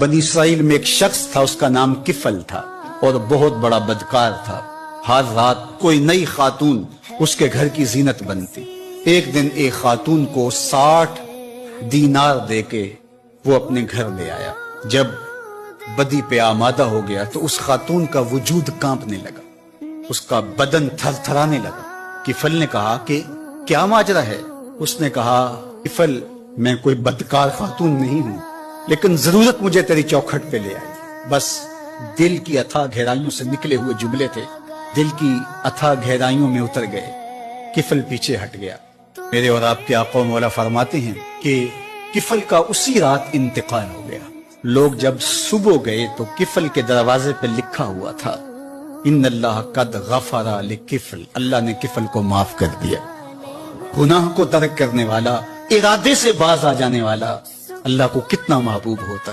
बनी इसराइल में एक शख्स था, उसका नाम किफल था और बहुत बड़ा बदकार था। हर रात कोई नई खातून उसके घर की जीनत बनती। एक दिन एक खातून को 60 दीनार देके वो अपने घर ले आया। जब बदी पे आमादा हो गया तो उस खातून का वजूद कांपने लगा, उसका बदन थरथराने लगा। किफल ने कहा कि क्या माजरा है? उसने कहा, किफल, मैं कोई बदकार खातून नहीं हूं, लेकिन जरूरत मुझे तेरी चौखट पे ले आई। बस दिल की अथाह गहराइयों से निकले हुए जुमले थे, दिल की अथाह गहराइयों में उतर गए। किफल पीछे हट गया। मेरे और आपके आका मौला फरमाते हैं कि किफल का उसी रात इंतकाल हो गया। लोग जब सुबह गए तो किफल के दरवाजे पे लिखा हुआ था, इन्नल्लाह कद गफरा लिकिफल, अल्लाह ने किफल को माफ कर दिया। गुनाह को तर्क करने वाला, इरादे से बाज आ जाने वाला अल्लाह को कितना महबूब होता है।